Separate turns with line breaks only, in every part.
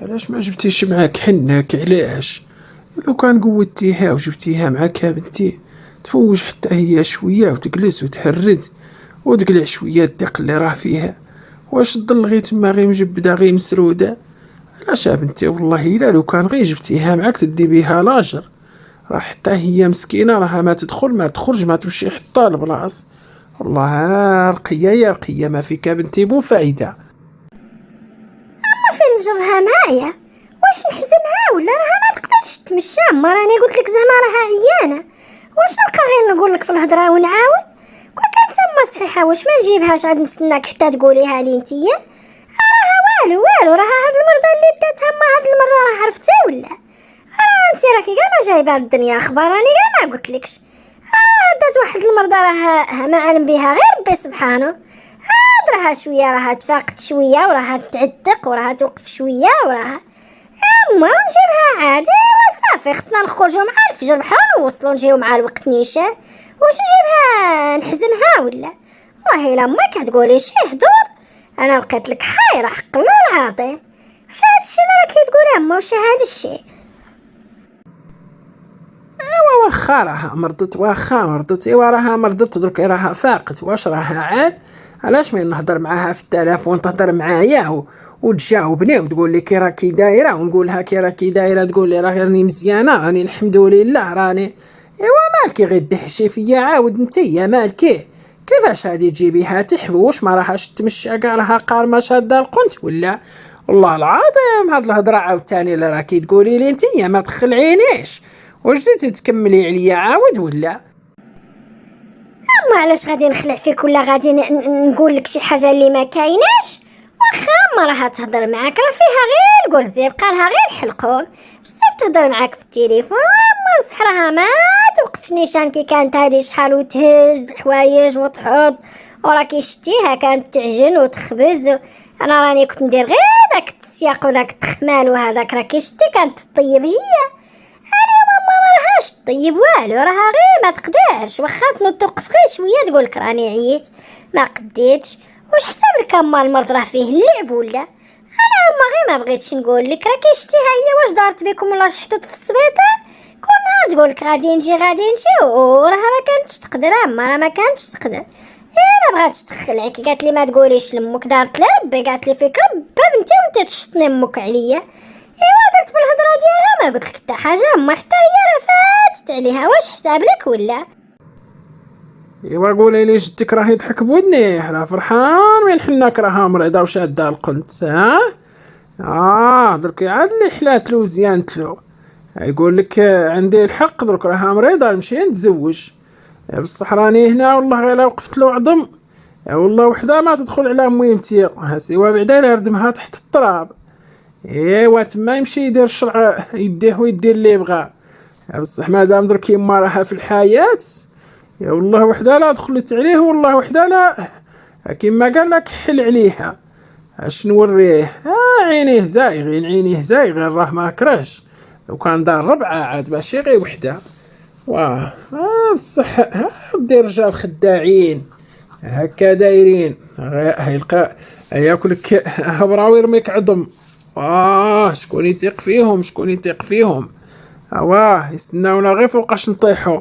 علاش ما جبتيش معاك حناك؟ علاش؟ لو كان قودتيها وجبتيها معاك يا بنتي تفوج حتى هي شويه وتجلس وتهرد وتقلع شويه الدق اللي راه فيها. واش تضل غير تما غير مجبده غير مسروده؟ علاش يا بنتي؟ والله الا لو كان غير جبتيها معاك تدي بيها لاجر، راه حتى هي مسكينه راها ما تدخل ما تخرج ما تمشي حتى لبلاص. والله رقيه يا رقيه ما فيك يا بنتي بو فايده.
فين نجرها معايا؟ واش نحزمها ولا راها ما تقدرش تمشى؟ ما راني قلت لك زعما راها عيانه. واش نبقى غير نقول لك في الهضره ونعاود؟ كون كانت تما صحيحه واش ما نجيبهاش عاد نستناك حتى تقوليها لي نتيا؟ راها والو راها هاد المرضى اللي داتها ما هاد المره راه عرفتي ولا؟ راه انت راكي كاع ما جايبه للدنيا اخبار، راني كاع ما قلتلكش. دات واحد المرضى راه ما علم بها غير ربي سبحانه. راها شويه راها تفاقت شويه وراها تعتق وراها توقف شويه وراها اما نجيبها عادي وصافي. خصنا نخرجوا مع الفجر بحال نوصلوا نجيو مع الوقت نيشان. واش نجيبها نحزنها ولا؟ والله الا ما كتقولي شي هدور انا بقيت لك حايره حق الله العظيم. واش هادشي اللي راكي تقولي اما؟ واش هادشي؟
واخا راها مرضت واخا مرضت ايوا راها مرضت درك راها فاقت. واش راها عاد؟ علاش ما نهضر معاها في التليفون تهضر معايا وتجاوبني وتقول لي كي راكي دايره ونقولها كي راكي دايره تقول لي راني مزيانه راني الحمد لله راني. ايوا مالكي غير دحشي فيا عاود نتيا مالكي؟ كيفاش هادي تجيبيها تحبوش ما راهاش تمشى كاع راها قارمه شاده القنت ولا؟ والله العظيم هاد الهضره عاوتاني اللي راكي تقولي لي نتيا ما تخلعينيش. واش جيتي تكملي عليا عاود ولا؟
اما علاش غادي نخلع فيك ولا غادي نقول لك شي حاجه اللي ما كايناش؟ واخا ما راها تهضر معاك راه فيها غير الكرزي بقى لها غير الحلقوم بزاف تهضر معاك في التليفون. اما بصح راها ما توقفش نيشان كي كانت هادي شحال وتهز الحوايج وتحط وراكي شتيها كانت تعجن وتخبز. انا راني كنت ندير غير داك السياق وداك التخمال وهذاك راكي شتي كانت تطيب هي. راهاش طيب والو راها غير ما تقدرش واخا توقف غير شويه تقولك راني عييت ما قديتش. واش حسابك اما المرض راه فيه اللعب ولا؟ انا اما غير ما بغيتش نقول لك راكي شتيها هي واش دارت بكم ولا شحطت في السبيطار؟ كل نهار تقولك غادي نجي وراها ما كانتش تقدر. اما راه ما كانتش تقدر ما بغاتش تخلعك. قالت لي ما تقوليش لامك دارت لربي قالت لي فيك ربي بنتي وانت تشطني امك عليا. ايوا درت بالهضره ديالها ما قلت لك حتى حاجه ما حتى هي راه فاتت عليها. واش حساب لك ولا؟
ايوا قولي لي جدك راه يضحك بودنيه راه فرحان وين حناك راها مريضه وشاده القنت درك عاد اللي حلاتلو وزيانتلو يقول لك عندي الحق درك راها مريضه نمشي نتزوج. بصح راني هنا والله غير وقفت له عظم والله وحده ما تدخل على ميمتي ها سوا بعدا يردمها تحت التراب. ايوا تما يمشي يدير الشرع يديه ويدير اللي بغا. بصح مادام درك يما راها في الحياه يا والله وحده لا دخلت عليه والله وحده لا كيما قال لك حل عليها. اش نوريه؟ عينيه زايغين عينيه زايغين راه ما كرهش. لو كان دار ربعه عاد ماشي غير وحده. واه بصح بدي رجال خداعين هكا دايرين هيلقى ياكلك هبرا ويرميك عظم. شكون يثيق فيهم شكون يثيق فيهم؟ يستناونا غير فوقاش نطيحوا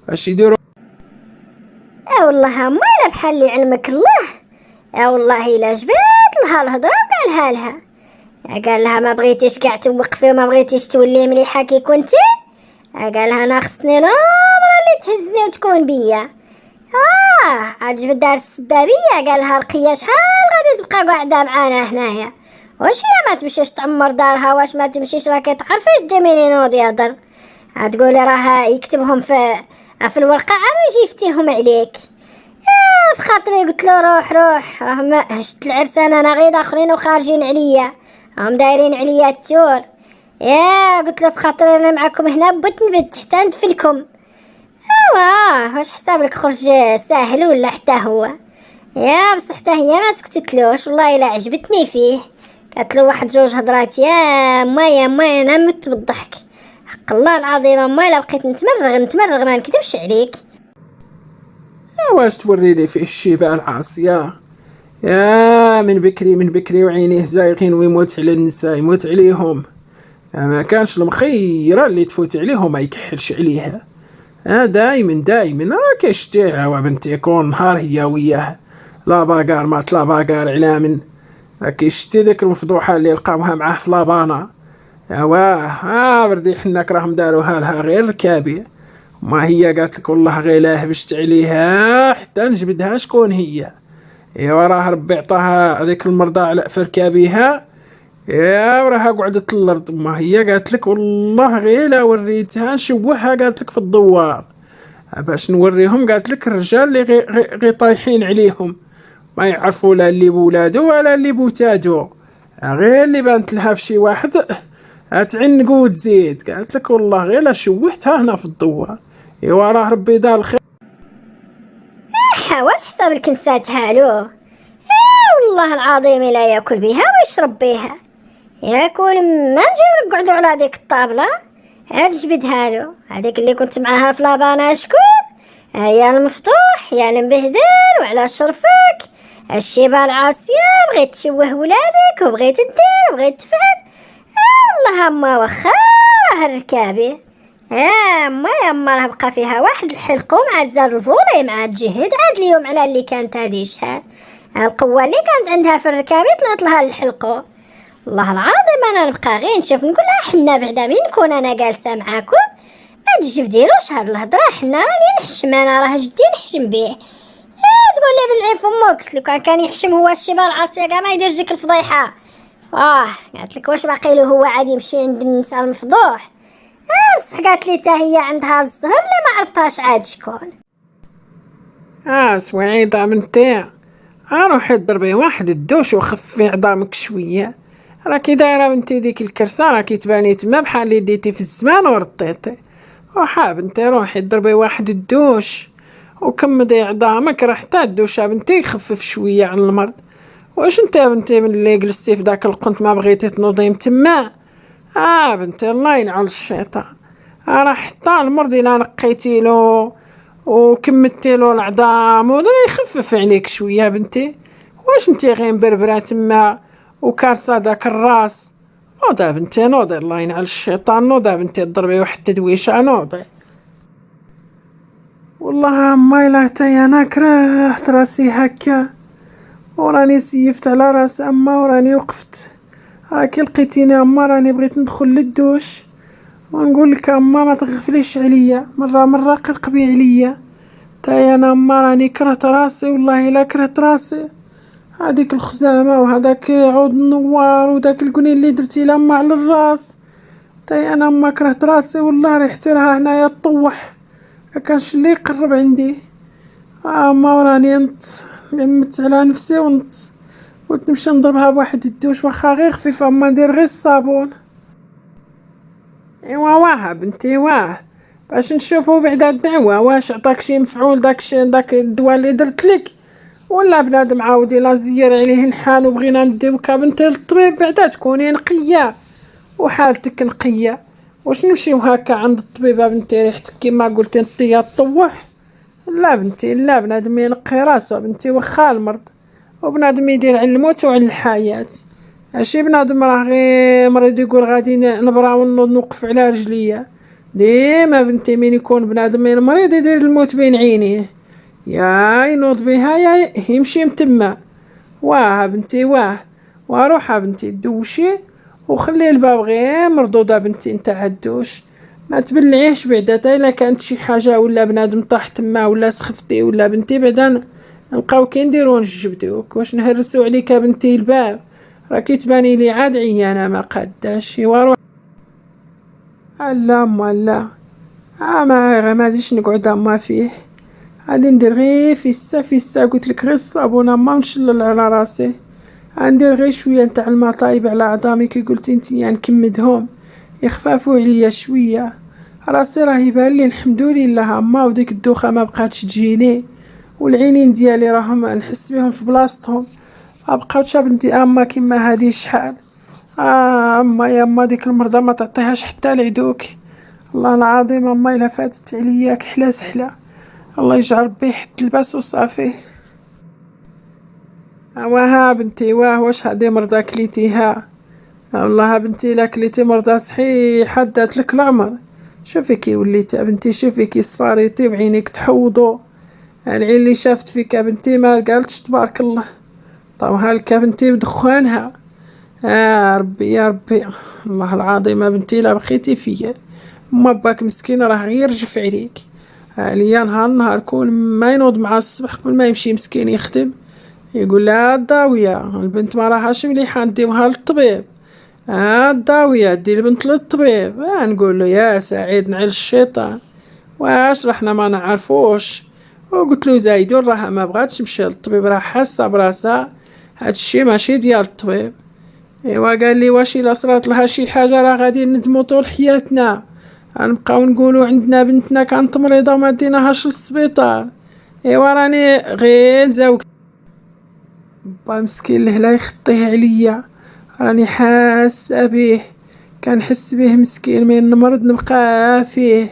باش يديروا.
والله ما الا بحال اللي علمك الله. والله الا جبت لها الهضره وقالها قال لها ما بغيتيش كاع توقفي وما بغيتيش تولي مليحه كي كنتي. قال لها انا خصني العمر اللي تهزني وتكون بيا. عاد جبت دار السبابيه قال لها رقيه شحال غادي تبقى قاعده معانا هنايا؟ واش هي ما تمشيش تعمر دارها؟ واش ما تمشيش راكي تعرفيش ديميني نوض يهضر تقولي راه يكتبهم في الورقه عاد يجي يفتيهم عليك. في خاطري قلت له روح راه ما شت العرسان انا غير داخلين وخارجين عليا راهم دايرين عليا التور. قلت له في خاطري انا معكم هنا بغيت نبت حتى ندفلكم. واش حسابك خرج ساهل ولا حتى هو؟ بصح حتى هي ما سكتتلوش والله الا عجبتني فيه. قالت له واحد جوج هضرات يا مايا انا مت بالضحك حق الله العظيم. ما الا بقيت نتمرغ ما نكذبش عليك.
واش توري لي فيه الشيبه العاصيه؟ يا من بكري من بكري وعينيه زايغين ويموت على النساء يموت عليهم. ما كانش المخيرة اللي تفوت عليهم ما يكحلش عليها. دايما راه كيشتيها وبنتي يكون نهار هي وياه لا باقار مات لا باقار على من كيشتي ديك المفضوحة اللي لقاوها معاه في لابانا. بردي حناك راهم داروها لها غير ركابي، ما هي قالت لك والله غير لا هبشت عليها حتى نجبدها شكون هي. راه ربي عطاها هذيك المرضى على فركابيها. وراها قعدت الارض، ما هي قالت لك والله غير لا وريتها نشوهها قالت لك في الدوار باش نوريهم. قالت لك الرجال اللي غي طايحين عليهم ما يعرفوا لا اللي بولادو ولا اللي بوتادو، غير اللي بانت لها في شي واحد اتعنقو وتزيد. قالت لك والله غير لا شوهتها هنا في الدوار. راه ربي دار الخير.
واش حساب الكنسات هالو؟ والله العظيم لا ياكل بها ويشرب بها. ياكل ما نجيو نقعدو على هذيك الطابله. جبدها له هذيك اللي كنت معاها في لابانا شكون؟ يا المفتوح يا المبهدل وعلى شرفك الشيبه العاصيه بغيت تشوه ولادك وبغيت دير وبغيت تفعل. والله اما واخا هالركابي اما راه بقى فيها واحد الحلقوم عاد زاد الفوليم عاد جهد عاد اليوم على اللي كانت هذه شحال القوه اللي كانت عندها في الركابي طلعت لها الحلقوم. والله العظيم انا نبقى غير نشوف نقول لها حنا بعدا مين نكون انا جالسه معاكم ما تجبديلوش هاد الهضره، حنا راني نحشم انا راه جدي نحشم بيه. تقول لي بالعيب امك لو كان يحشم هو الشبال العاصيه كاع ما يديرش ديك الفضيحه. قالت لك واش باقي له هو عاد يمشي عند النساء المفضوح. بصح قالت لي تا هي عندها الزهر اللي ما عرفتهاش عاد شكون.
سويعيده بنتي روحي ضربي واحد الدوش وخفي عظامك شويه. راكي دايره بنتي ديك الكرسه راكي تباني تما بحال اللي ديتي في الزمان ورطيتي. بنتي روحي ضربي واحد الدوش وكمدي عظامك، راه حتى الدوشه بنتي يخفف شويه على المرض. واش انت بنتي من اللي جلستي في داك القنت ما بغيتي تنوضي تما؟ بنتي الله ينعل الشيطان. راه حتى المرض الا نقيتي له وكملتي له العظام ولا يخفف عليك شويه بنتي. واش انتي غير مبربره تما وكارسه داك الراس؟ نوضي بنتي نوضي الله ينعل الشيطان. نوضي بنتي ضربي واحد التدويشه نوضي. والله ما الا حتى انا كرهت راسي هكا وراني سيفت على راس وراني وقفت. راكي لقيتيني راني بغيت ندخل للدوش ونقول لك ما تغفليش عليا مره قرقبي عليا. انا راني كرهت راسي والله الا كرهت راسي. هذيك الخزامه وهذاك عود النوار وداك القنين اللي درتي لما على الراس. انا ما كرهت راسي والله ريحتي راها هنايا طوح ما كانش اللي يقرب عندي. ما راني لمت على نفسي قلت نمشي نضربها بواحد الدوش واخا غير خفيفه ما ندير غير الصابون. بنتي باش نشوفوا بعدا الدعوه واش عطاك شي مفعول داك الدواء اللي درت لك ولا بنادم عاودي لا زير عليه الحال وبغينا نديوك بنتي للطبيب بعدا تكوني نقيه وحالتك نقيه. واش نمشيو هكا عند الطبيبه بنتي ريحتك كيما قلتي نطيه طوح؟ لا بنتي لا، بنادم ينقي راسو بنتي واخا المرض وبنادم يدير على الموت وعلى الحياه. ماشي بنادم راه غير مريض يقول غادي نبرا ونوض نوقف على رجليا. ديما بنتي من يكون بنادم مريض يدير الموت بين عينيه يا ينوض بها يا يمشي متما. بنتي وروح بنتي دوشي وخلي الباب غير مردوده بنتي نتاع الدوش ما تبلعيش بعدا. الا كانت شي حاجه ولا بنادم طاح تما ولا سخفتي ولا بنتي بعدا نلقاو كي نديرو نجبدوك. واش نهرسو عليك بنتي الباب؟ راكي تباني لي عاد عيانه ما قداش. وروح لا لا ما غاديش نقعد ما فيه. غادي ندير غير فيسا قلت لك غير الصابونه ما نشلل على راسي. غندير غير شويه نتاع الماء طايب على عظامي كي قلتي انت نكمدهم يخففوا عليا شويه. راسي راه يبان لي الحمد لله وديك الدوخه ما بقاتش تجيني والعينين ديالي راهم نحس بهم في بلاصتهم ما بقاوش بنتي كيما هادي شحال. يا ديك المرضى ما تعطيهاش حتى لعدوك. الله العظيم الا فاتت عليا كحله سحله الله يجعل ربي يحد الباس وصافي. واها بنتي واش هادي مرضى كليتيها؟ والله بنتي لا كليتي مرضى صحيح دات لك العمر. شوفي كي وليت بنتي، شوفي كي صفاريتي بعينيك تحوضو. العين اللي شافت فيك بنتي ما قالتش تبارك الله. طوها لك بنتي بدخانها. ربي يا ربي، الله العظيم بنتي لا بقيتي فيا. ما باك مسكين راه غير جف عليك. عليا نهار كون ما ينوض مع الصبح قبل ما يمشي مسكين يخدم يقول لها الضاوية البنت ما راهاش مليحة نديوها للطبيب. الضاوية دي البنت للطبيب. نقول له يا سعيد نعل الشيطان، واش رحنا ما نعرفوش. وقلت له زايدون راها ما بغاتش تمشي للطبيب، راه حاسه براسها هادشي ماشي ديال الطبيب. ايوا قال لي واش الا صرات لها شي حاجه راه غادي ندمو طول حياتنا، غنبقاو نقولوا عندنا بنتنا كانت مريضه وما ديناهاش للسبيطار. ايوا راني غير نزاوق. با مسكين لهلا يخطيه عليا، راني حاسه بيه، كنحس بيه مسكين من نمرض نبقى فيه.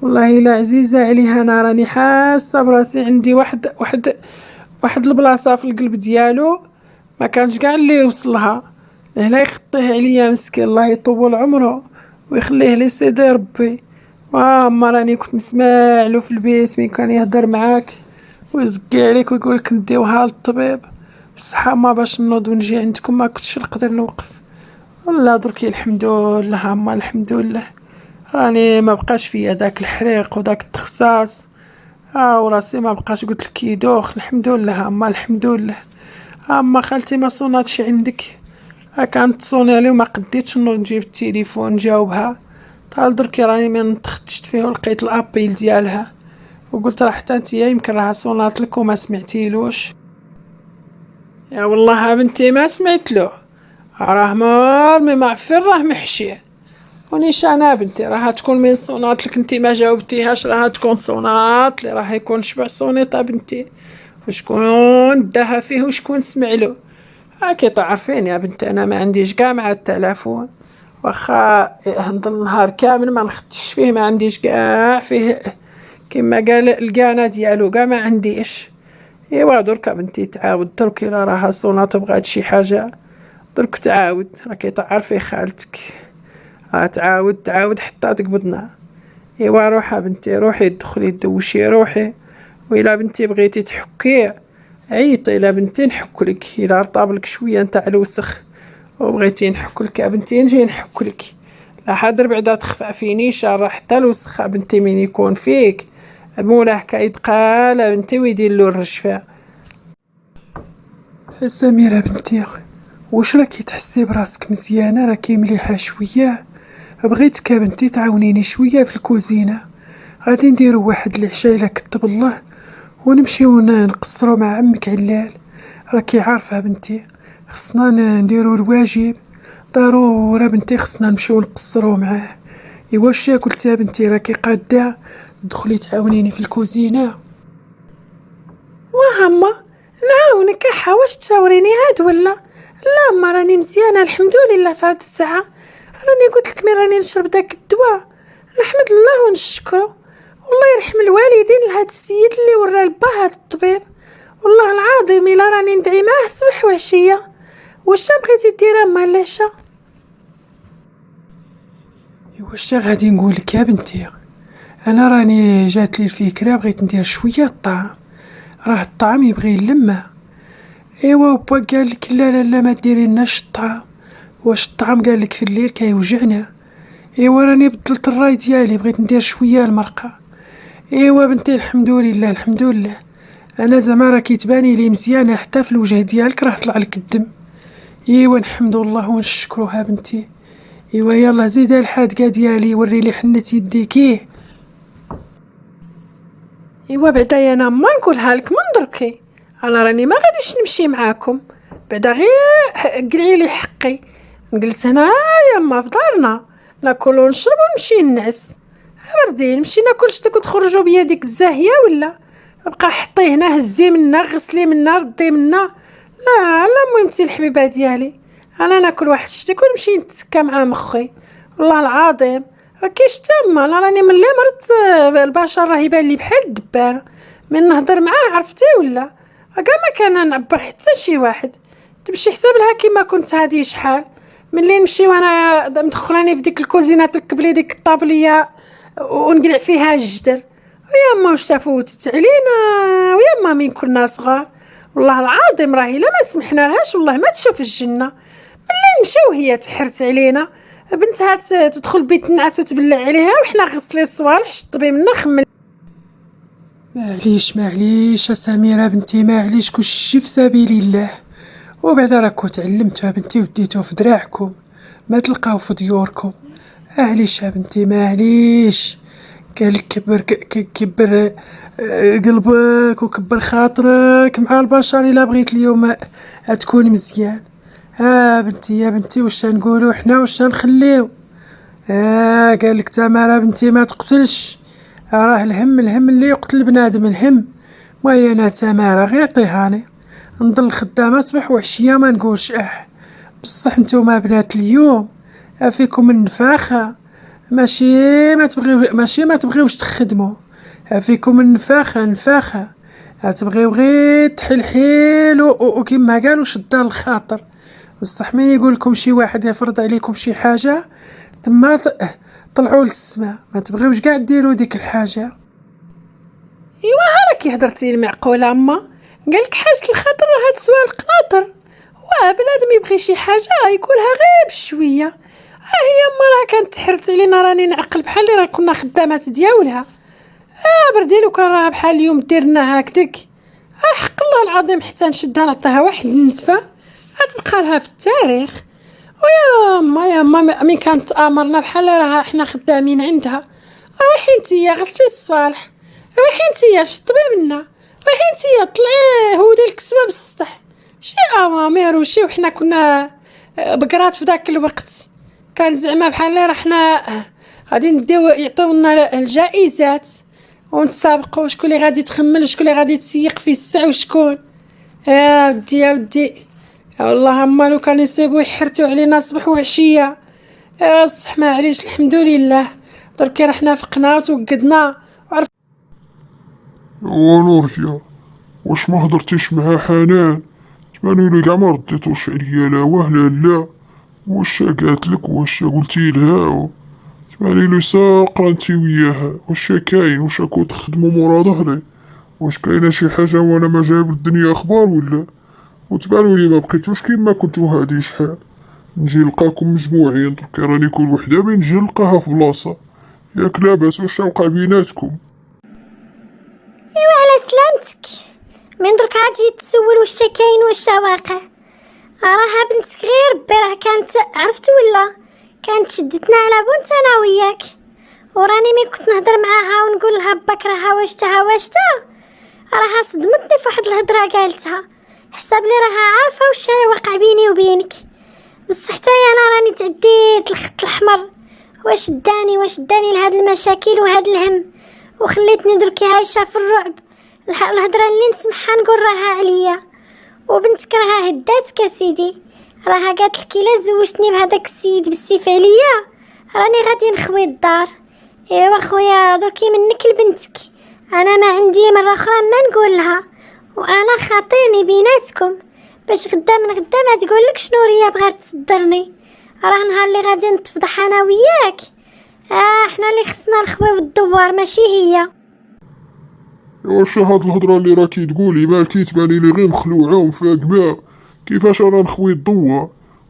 والله الا عزيزه عليها، انا راني حاسه براسي عندي واحد البلاصه في القلب ديالو ما كانش كاع اللي يوصلها. لهنا يخطيه عليا مسكين، الله يطول عمره ويخليه لي سيدي ربي. اما راني كنت نسمع له في البيت مين كان يهضر معاك ويزكي عليك ويقولك نديوها للطبيب، بصح ما باش نوض ونجي عندكم ما كنتش نقدر نوقف. والله دركي الحمد لله، اما الحمد لله راني ما بقاش فيا داك الحريق وداك التخصاص. وراسي ما بقاش قلت لك يدوخ، الحمد لله اما الحمد لله. اما خالتي ما صوناتش عندك، كانت تصوني لي وما قديتش نوض نجيب التليفون نجاوبها. طال دركي راني من تخدشت فيه ولقيت الابيل ديالها وقلت راه حتى نتيا يمكن راها صونات لك وما سمعتيلوش. يا والله بنتي ما سمعت له، راه مرمي معفن راه محشي. ونيش انا بنتي راها تكون من صونات لك انتي ما جاوبتيهاش، راها تكون صونات لي راح يكون شبع صونيطه بنتي، وشكون داها فيه وشكون سمع له. هاكي تعرفين يا بنتي انا ما عنديش كاع مع التلفون، واخا نضل نهار كامل ما نخدش فيه، ما عنديش كاع فيه كما قال القانا ديالو كاع ما عنديش. ايوا درك بنتي تعاود درك الا راها صونات بغات شي حاجه درك تعاود، راكي تعرفي خالتك تعاود حتى تقبضنا. ايوا روحي بنتي روحي دخلي دوشي روحي، وإلا بنتي بغيتي تحكي عيطي لا بنتي نحكلك، إلا رطابلك شويه نتاع الوسخ وبغيتي نحكلك بنتي نجي نحكلك. لا حاضر بعدا تخفى فينيش راه حتى الوسخ بنتي من يكون فيك مولاه كيتقال بنتي ويدير له الرشفه. سميرة بنتي واش راكي تحسي براسك مزيانه؟ راكي مليحه شويه؟ بغيتك بنتي تعاونيني شويه في الكوزينه، غادي نديرو واحد العشاء الا كتب الله ونمشيو نقصرو مع عمك علال. راكي عارفه بنتي خصنا نديرو الواجب ضروري بنتي، خصنا نمشيو نقصرو معاه. واش قلت يا بنتي راكي قاده تدخلي تعاونيني في الكوزينه؟ وهما نعاونك واش تشاوريني عاد ولا لا؟ ما راني مزيانه الحمد لله في هاد الساعه، راني قلت لك مين راني نشرب داك الدواء نحمد الله ونشكره. والله يرحم الوالدين لهاد السيد اللي ورا لباه هاد الطبيب، والله العظيم الا راني ندعي معاه صبح وعشيه. واش بغيتي ديرها مع العشاء؟ واش غادي نقولك يا بنتي، انا راني جات لي الفكره بغيت ندير شويه الطعام، راه الطعام يبغي اللمه. ايوا با قال لك لا لا لا ما ديري لناش الطعام، واش الطعام قال لك في الليل كيوجعنا. ايوا راني بدلت الراي ديالي بغيت ندير شويه المرقه. ايوا بنتي الحمد لله الحمد لله، انا زعما راكي تباني لي مزيانه حتى في الوجه ديالك راه طلع لك الدم. ايوا نحمد الله ونشكروها بنتي. ايوا يلا زيد الحادقه ديالي وري لي حنة يديكيه. ايوا بعدا يا انا ما نقولها لك من دركي، انا راني ما غاديش نمشي معاكم بعدا، غير قلعي لي حقي نجلس هنايا ما في دارنا ناكل ونشرب ونمشي ننعس. بردين نمشي ناكل شتك وتخرجوا بيا ديك الزاهيه ولا بقى حطي هنا هزي منا غسلي منا ردي منا؟ لا لا مهمتي الحبيبه ديالي انا ناكل واحد شتك ونمشي نتسكى مع مخي. والله العظيم راكيش تما، انا راني ملي مرت البشر راه يبان لي بحال الدبانه من نهضر معاه عرفتي ولا؟
كاع ما كان نعبر حتى شي واحد. تمشي حساب لها كيما كنت هادي شحال ملي نمشي وانا مدخلاني في ديك الكوزينه تركب لي ديك الطابليه ونقلع فيها الجدر. ويا ما واش تفوتت علينا ويا ما من كنا صغار. والله العظيم راهي لا ما سمحنا لهاش والله ما تشوف الجنه. ملي نمشيو هي تحرت علينا بنتها تدخل بيت النعاس وتبلع عليها وحنا غسلي الصوالح شطبي منا خمل.
معليش سميرة بنتي، معليش كلشي في سبيل الله. وبعدا راكو تعلمتوا بنتي وديتوه في دراعكم ما تلقاو في ديوركم. معليش بنتي معليش. قالك كبر قلبك وكبر خاطرك مع البشر الا بغيت اليوم تكون مزيان. بنتي يا بنتي واش نقولوا حنا واش نخليو. قالك تمارا بنتي ما تقتلش، راه الهم اللي يقتل بنادم الهم. ويا انا تمارا غير عطيهاني نضل خدامه صباح وعشيه ما نقولش بصح نتوما بنات اليوم فيكم النفاخه. ماشي ما تبغيوش تخدموا، فيكم النفاخه تبغيو غير تحلحيل وكما قالوا شدار الخاطر. بصح من يقول لكم شي واحد يفرض عليكم شي حاجه تما طلعوا للسماء، ما تبغيوش كاع ديروا ديك الحاجه.
ايوا راكي هضرتي المعقوله اما قالك حاجه الخاطر راه تسوى القناطر. بنادم يبغي شي حاجه يقولها غير بشويه. هي اما راه كانت تحرت علينا راني نعقل بحال اللي راه كنا خدامات ديالها. بردي لو كان راه بحال اليوم ديرنا هكذاك حق الله العظيم حتى نشدها نعطيها واحد النتفه غتبقى لها في التاريخ. ويا ما مين كانت امرنا بحال راه حنا خدامين عندها. روحي نتيا غسلي الصوالح، روحي نتيا شطبي منا، روحي نتيا طلعي هودي الكسبه بالسطح. شي اوامر وشي وحنا كنا بقرات في ذاك الوقت. كان زعما بحال اللي رحنا غادي نديو يعطيونا الجائزات ونتسابقوا شكون اللي غادي تخمل شكون اللي غادي تسيق في الساعه وشكون. ودي والله اما لو كان يصيبوا يحرتوا علينا صبح وعشيه. بصح معليش الحمد لله درك رحنا فقنا وتوقدنا وعرف.
نورتيا واش ما هضرتيش مع حنان؟ تبانولي كاع ما رديتوش عليا لا وهلا لا. واش قالت لك واش قلتي لها؟ تبانيلي ساقرا انتي وياها. واش كاين واش راكو تخدموا مورا ظهري؟ واش كاينه شي حاجه وانا ما جايب الدنيا اخبار ولا؟ وتبانولي ما بقيتوش كيما كنتو هادي شحال. نجي نلقاكم مجموعين درك راني كل وحده بين نجي نلقاها في بلاصه. ياك لاباس واش وقع بيناتكم؟
ايوا على سلامتك. من درك عاد تسول واش كاين واش واقع. راها بنتك غير ربي راه كانت عرفت ولا كانت شدتنا على بنت انا وياك. وراني مي كنت نهضر معاها ونقول لها باك راها واشتا راها صدمتني في واحد الهضره قالتها حساب لي راها عارفه واش واقع بيني وبينك. بصح حتى انا راني تعديت الخط الاحمر. واش داني لهاد المشاكل وهاد الهم وخليتني دركي عايشه في الرعب. الهضره اللي نسمعها نقول راها عليا. وبنتك راها هداتك سيدي، راها قالت لك الا زوجتني بهذاك السيد بالسيف عليا راني غادي نخوي الدار. ايوا خويا دركي منك لبنتك انا ما عندي مره اخرى ما نقول لها. وانا خاطيني بيناتكم باش غدا من غدا ما تقولك شنو ريا بغات تصدرني. راه نهار اللي غادي نتفضح انا وياك احنا اللي خصنا نخويو الدوار ماشي هي.
واش هاد الهضره اللي راكي تقولي مالكي تباني لي غير مخلوعه ومفاقمه؟ كيفاش انا نخوي الدوار؟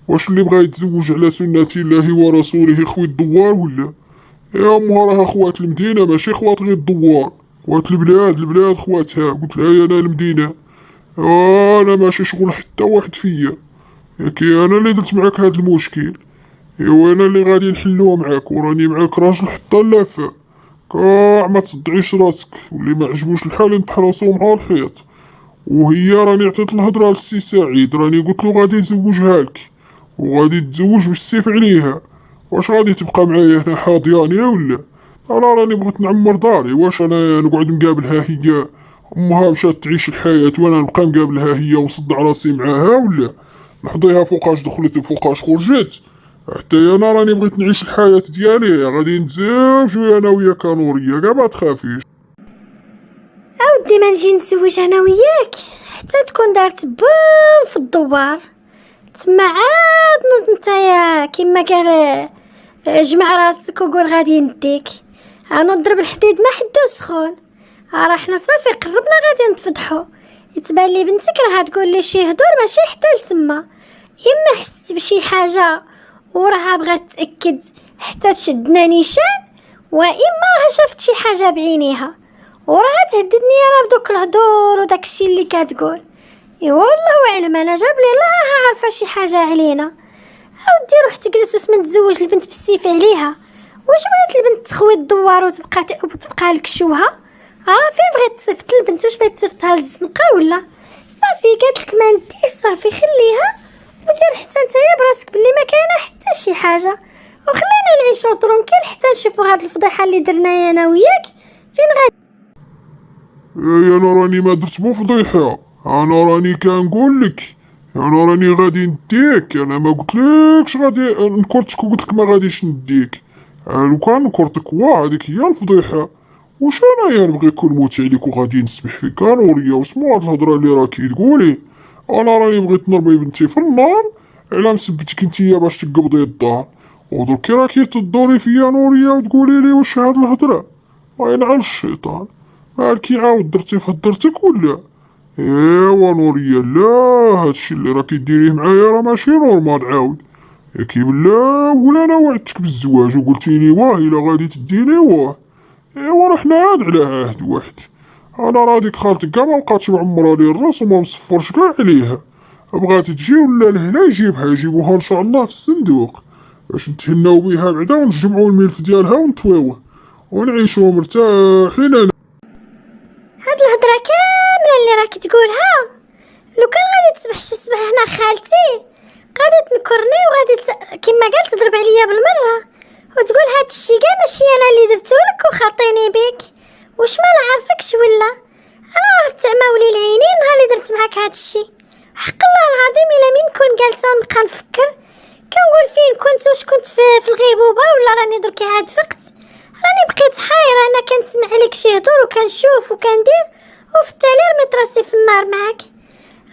واش اللي بغا يتزوج على سنه الله ورسوله يخوي الدوار ولا؟ يا امها راها خوات المدينه ماشي خوات غير الدوار، خوات البلاد خواتها. قلت لها انا المدينه انا ماشي شغل حتى واحد فيا. ياكي انا اللي درت معاك هاد المشكل. ايوا انا اللي غادي نحلوه معاك وراني معاك راجل حتى اللافه. كاع ما تصدعيش راسك واللي ما عجبوش الحال نتحرصو مع الخيط. وهي راني عطيت الهضره للسي سعيد راني قلت له غادي نزوجها لك وغادي تزوج بالسيف عليها. واش غادي تبقى معايا هنا حاضياني ولا؟ انا راني بغيت نعمر داري. واش انا نقعد نقابلها هي امها مشات تعيش الحياه وانا نبقى نقابلها هي ونصدع راسي معاها ولا؟ نحضيها فوقاش دخلت وفوقاش خرجت؟ حتى انا راني بغيت نعيش الحياه ديالي. غادي نتزوجو انا وياك نوريه كاع ما تخافيش.
اودي ما نجي نتزوج انا وياك حتى تكون دارت بوم في الدوار، تما عاد نوض نتايا كيما قال جمع راسك وقول غادي نديك، نضرب الحديد ما حدو سخون. راه حنا صافي قربنا غادي نتفضحو، يتبان لي بنتك راه تقول لي شي هدور ماشي حتى لتما، اما حست بشي حاجه وراها بغات تاكد حتى تشدنا نيشان، واما راها شافت شي حاجه بعينيها وراها تهددني انا بدوك الهدور وداك الشيء اللي كتقول. ايوا والله اعلم، انا جاب لي الله راها عارفه شي حاجه علينا. اودي روح تجلس وسمن تزوج البنت بالسيف عليها، واش بغات البنت تخوي الدوار وتبقى لكشوها؟ فين بغات تصيفط البنت؟ واش بغات تصيفطها للزنقه ولا؟ صافي قالت لك ما نديش، صافي خليها ودير حتى نتايا براسك بلي ما كاينه حتى شي حاجه، وخلينا نعيشو ترونكيل حتى نشوفو هاد الفضيحه اللي درناها انا وياك فين غادي.
انا راني ما درت مو فضيحه، انا راني كنقول لك، انا راني غادي نديك، انا ما قلتلكش غادي نكرتك وقلت لك ما غاديش نديك. لو كان نكرتك هذيك هي الفضيحه. واش انايا نبغي نكون موت عليك وغادي نسبح فيك نوريه؟ وسمو هاد الهضره اللي راكي تقولي؟ انا راني بغيت نرمي بنتي في النار على مسبتك نتيا باش تقبضي الدار، ودركي راكي تدوري فيا نوريه وتقولي لي واش هاد الهضره؟ ينعل الشيطان، مالكي عاود درتي في هدرتك ولا؟ ايوا نوريه، لا هادشي اللي راكي ديريه معايا راه ماشي نورمال عاود. ياكي بالله ولا انا وعدتك بالزواج وقلتي لي واه الا غادي تديني واه. ايوا راه حنا عاد على عهد واحد، انا راه ديك خالتك كاع ما بقاتش معمره لي الراس وما مصفرش كاع عليها، بغات تجي ولا لهنا يجيبوها ان شاء الله في الصندوق باش نتهناو بيها بعدا ونجمعو الملف ديالها ونطويوه ونعيشو مرتاحين.
هاد الهضره كامله اللي راكي تقولها لو كان غادي تصبح شي صباح هنا خالتي غادي تنكرني وغادي كيما قالت تضرب عليا بالمره وتقول هاد الشي كاع ماشي انا اللي درتولك وخاطيني بك. واش ما نعرفكش ولا؟ انا راه تعمى ولي العينين نهار اللي درت معاك هاد الشي، حق الله العظيم الا مين كون جالسه نبقى نفكر كنقول فين كنت، واش كنت في الغيبوبه ولا راني دركي عاد فقت؟ راني بقيت حايره، انا كنسمع لك شي هضور وكنشوف وكندير وفي التالي رميت راسي في النار معاك.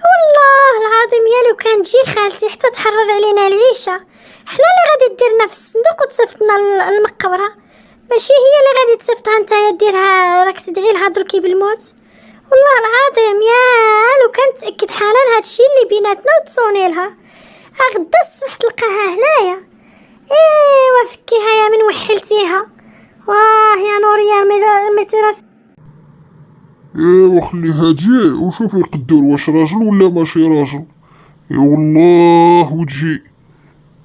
والله العظيم يا لو كان تجي خالتي حتى تحرر علينا العيشه، حنا اللي غادي ديرنا في الصندوق وتصيفطنا المقبره، ماشي هي اللي غادي تصيفطها نتايا ديرها راك تدعي لها دركي بالموت. والله العظيم يا لو كان تاكد حالا هادشي اللي بيناتنا وتصوني لها غدا الصبح تلقاها هنايا. ايوا فكيها يا من وحلتيها، واه يا نوريا رميتي راسك.
ايوا خليها تجي وشوفي القدور واش راجل ولا ماشي راجل. يا والله وتجي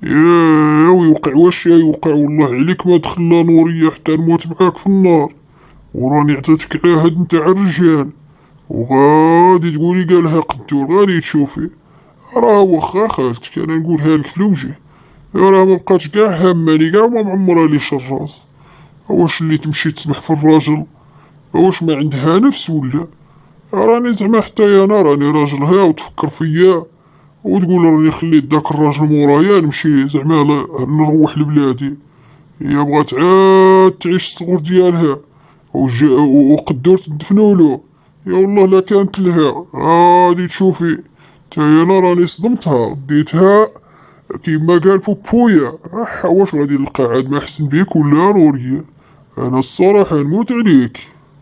يا ويوقع واش يوقع، والله عليك ما تخلى نورية حتى نموت معاك في النار، وراني عطيتك عهد نتاع الرجال وغادي تقولي قالها قدور غادي تشوفي. راه واخا خالتك انا نقولها لك في الوجه، راه ما بقاتش كاع هاماني كاع وما معمرها لي الراس. واش اللي تمشي تسمح في الراجل واش ما عندها نفس ولا؟ راني زعما حتى انا راني راجلها وتفكر فيا وتقول راني خليت داك الراجل مورايا نمشي زعما نروح لبلادي. هي بغات عاد تعيش الصغر ديالها وقدور تدفنولو. يا والله لا كانت لها غادي تشوفي. تا انا راني صدمتها ديتها كيما قال بوبويا. واش غادي نلقى عاد ما احسن بيك ولا نوريا؟ انا الصراحه نموت عليك.